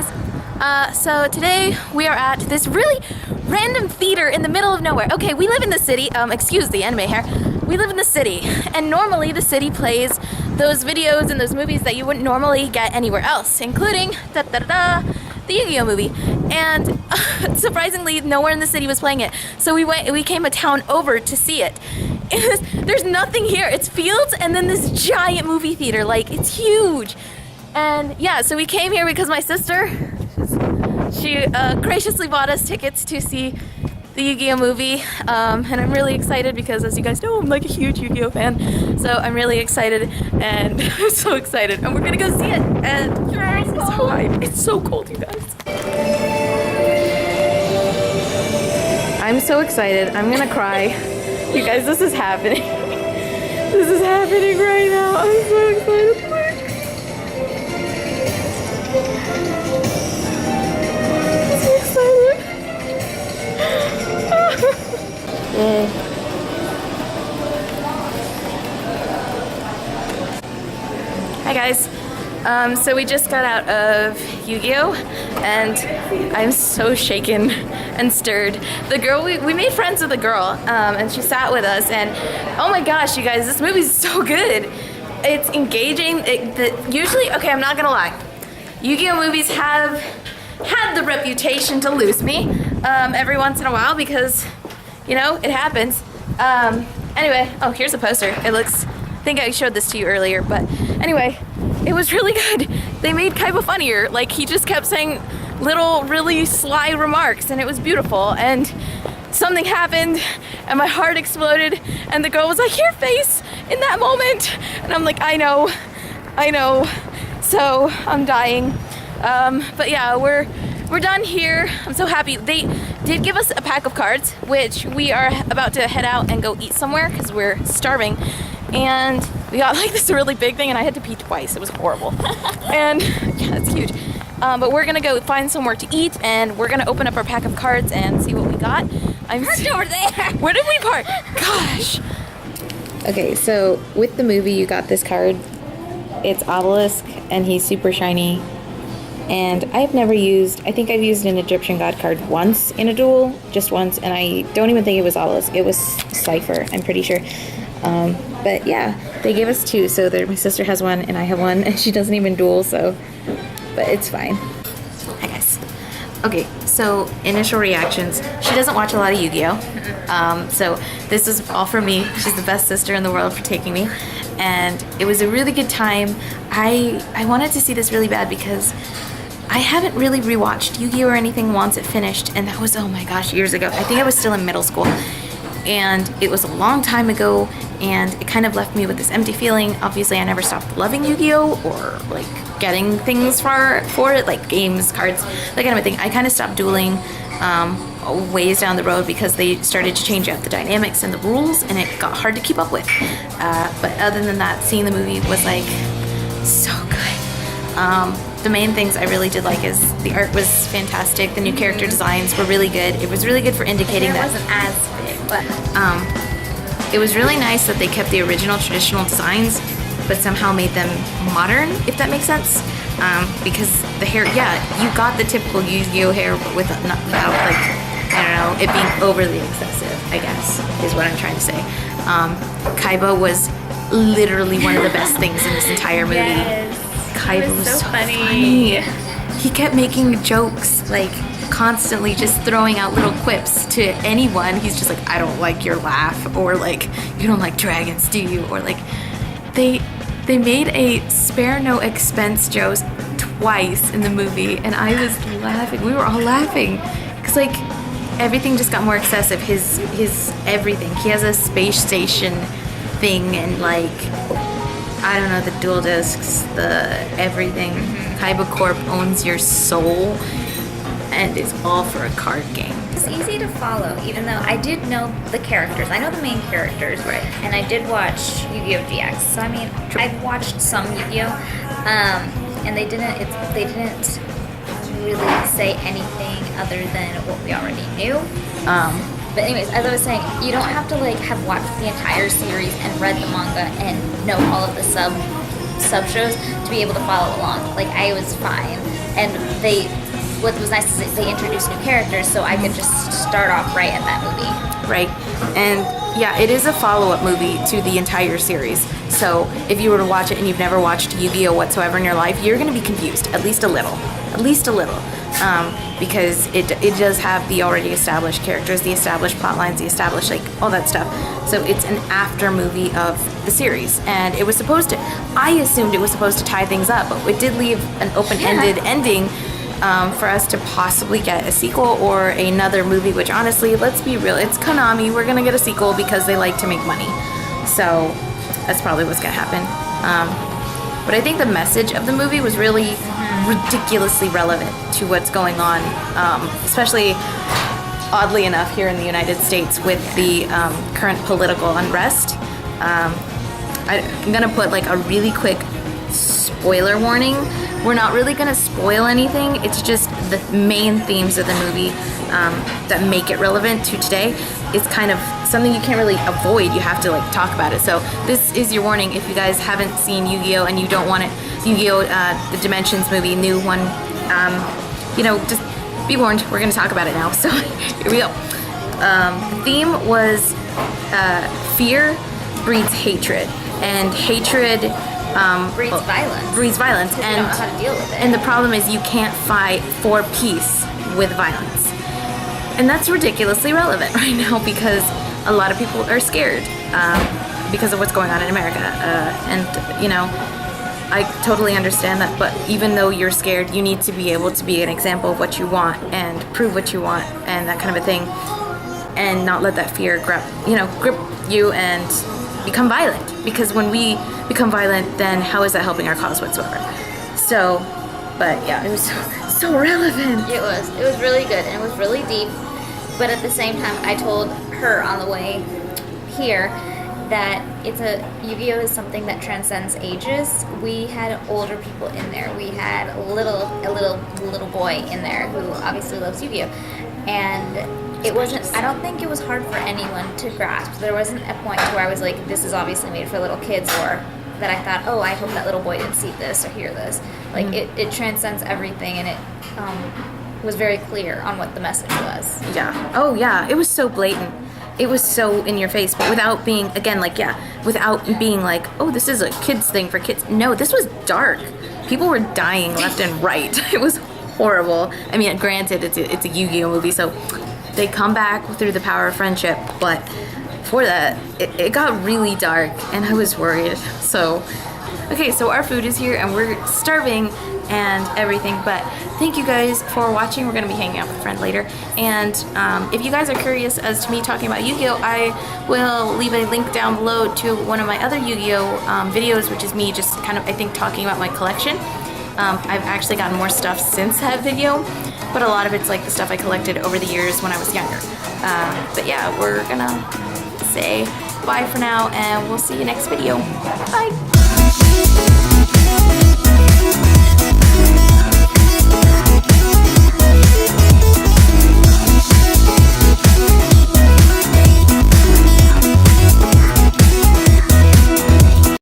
guys, so today we are at this really random theater in the middle of nowhere. Okay, we live in the city, excuse the anime here. We live in the city, and normally the city plays those videos and those movies that you wouldn't normally get anywhere else, including the Yu-Gi-Oh movie. And surprisingly, nowhere in the city was playing it. So we came a town over to see it. There's nothing here. It's fields and then this giant movie theater. Like, it's huge. And yeah, so we came here because my sister, she graciously bought us tickets to see the Yu-Gi-Oh movie, and I'm really excited because, as you guys know, I'm like a huge Yu-Gi-Oh fan, so I'm really excited, and I'm so excited, and we're gonna go see it, and it's so cold, you guys. I'm so excited, I'm gonna cry. You guys, this is happening. This is happening right now, I'm so excited. Hi guys, so we just got out of Yu-Gi-Oh! And I'm so shaken and stirred. The girl, we made friends with a girl, and she sat with us, and oh my gosh, you guys, this movie's so good. It's engaging. Usually, okay, I'm not gonna lie, Yu-Gi-Oh! Movies have had the reputation to lose me every once in a while because, you know, it happens. Anyway, oh, here's a poster. It looks, I think I showed this to you earlier, but anyway, it was really good. They made Kaiba funnier. Like, he just kept saying little, really sly remarks, and it was beautiful. And something happened, and my heart exploded, and the girl was like, "Your face in that moment," and I'm like, I know. So I'm dying. But yeah, we're done here. I'm so happy. They did give us a pack of cards, which we are about to head out and go eat somewhere because we're starving. And we got like this really big thing, and I had to pee twice. It was horrible. And yeah, it's huge. But we're gonna go find somewhere to eat, and we're gonna open up our pack of cards and see what we got. I'm parked over there. Where did we park? Gosh. Okay, so with the movie, you got this card. It's Obelisk, and he's super shiny. And I've never used, I think I've used an Egyptian god card once in a duel, just once, and I don't even think it was Obelisk. It was Cypher, I'm pretty sure. But yeah, they gave us two, so my sister has one and I have one, and she doesn't even duel, so, but it's fine. Hi guys. Okay, so initial reactions. She doesn't watch a lot of Yu-Gi-Oh! So this is all for me. She's the best sister in the world for taking me. And it was a really good time. I wanted to see this really bad because I haven't really rewatched Yu-Gi-Oh! Or anything once it finished, and that was, oh my gosh, years ago. I think I was still in middle school, and it was a long time ago, and it kind of left me with this empty feeling. Obviously, I never stopped loving Yu-Gi-Oh! Or like getting things for it, like games, cards, that kind of thing. I kind of stopped dueling ways down the road because they started to change up the dynamics and the rules, and it got hard to keep up with. But other than that, seeing the movie was like so good. The main things I really did like is the art was fantastic. The new character designs were really good. It was really good for indicating that it wasn't as big, but it was really nice that they kept the original traditional designs, but somehow made them modern, if that makes sense. Because the hair, yeah, you got the typical Yu-Gi-Oh hair, but without like, I don't know, it being overly excessive, I guess, is what I'm trying to say. Kaiba was literally one of the best things in this entire movie. Yes. Kaiba was so funny. He kept making jokes, like constantly just throwing out little quips to anyone. He's just like, "I don't like your laugh," or like, "You don't like dragons, do you?" Or like, they made a spare no expense jokes twice in the movie, and I was laughing. We were all laughing because like everything just got more excessive. His everything. He has a space station thing, and like, I don't know, the dual discs, the everything. Kaiba Corp owns your soul, and it's all for a card game. It's easy to follow, even though I did know the characters. I know the main characters, right? And I did watch Yu-Gi-Oh! GX. So I mean, I've watched some Yu-Gi-Oh! And they didn't really say anything other than what we already knew. But anyways, as I was saying, you don't have to like have watched the entire series and read the manga and know all of the sub shows to be able to follow along. Like, I was fine. and what was nice is that they introduced new characters, so I could just start off right at that movie. Right. And yeah, it is a follow-up movie to the entire series. So if you were to watch it and you've never watched Yu-Gi-Oh! Whatsoever in your life, you're going to be confused, at least a little. At least a little. Because it does have the already established characters, the established plot lines, the established, like, all that stuff. So it's an after movie of the series. And it was supposed to, I assumed it was supposed to tie things up, but it did leave an open-ended ending for us to possibly get a sequel or another movie, which honestly, let's be real, it's Konami. We're gonna get a sequel because they like to make money. So that's probably what's gonna happen. But I think the message of the movie was really ridiculously relevant to what's going on, especially oddly enough here in the United States with the current political unrest. I'm gonna put like a really quick spoiler warning. We're not really gonna spoil anything. It's just the main themes of the movie that make it relevant to today. It's kind of something you can't really avoid. You have to like talk about it. So this is your warning if you guys haven't seen Yu-Gi-Oh! And you don't want it. Yu-Gi-Oh! The Dimensions movie, new one. You know, just be warned. We're gonna talk about it now. So here we go. The theme was fear breeds hatred, and hatred Breeds violence. Breeds violence, And you don't know how to deal with it. and the problem is you can't fight for peace with violence, and that's ridiculously relevant right now because a lot of people are scared because of what's going on in America, and you know, I totally understand that. But even though you're scared, you need to be able to be an example of what you want and prove what you want and that kind of a thing, and not let that fear grip you and become violent. Because when we become violent, then how is that helping our cause whatsoever? So, but yeah, it was so relevant. It was really good, and it was really deep. But at the same time, I told her on the way here that Yu-Gi-Oh! Is something that transcends ages. We had older people in there. We had a little boy in there who obviously loves Yu-Gi-Oh! And I don't think it was hard for anyone to grasp. There wasn't a point where I was like, this is obviously made for little kids, or that I thought, oh, I hope that little boy didn't see this or hear this. Like, it transcends everything, and it was very clear on what the message was. Yeah. Oh, yeah. It was so blatant. It was so in your face, but without being, again, like, yeah, without being like, oh, this is a kids thing for kids. No, this was dark. People were dying left and right. It was horrible. I mean, granted, it's a Yu-Gi-Oh! Movie, so they come back through the power of friendship, but for that, it got really dark, and I was worried. So, okay, so our food is here, and we're starving and everything, but thank you guys for watching. We're going to be hanging out with a friend later, and if you guys are curious as to me talking about Yu-Gi-Oh! I will leave a link down below to one of my other Yu-Gi-Oh! Videos, which is me just kind of, I think, talking about my collection. I've actually gotten more stuff since that video, but a lot of it's like the stuff I collected over the years when I was younger. But yeah, we're gonna say bye for now, and we'll see you next video. Bye!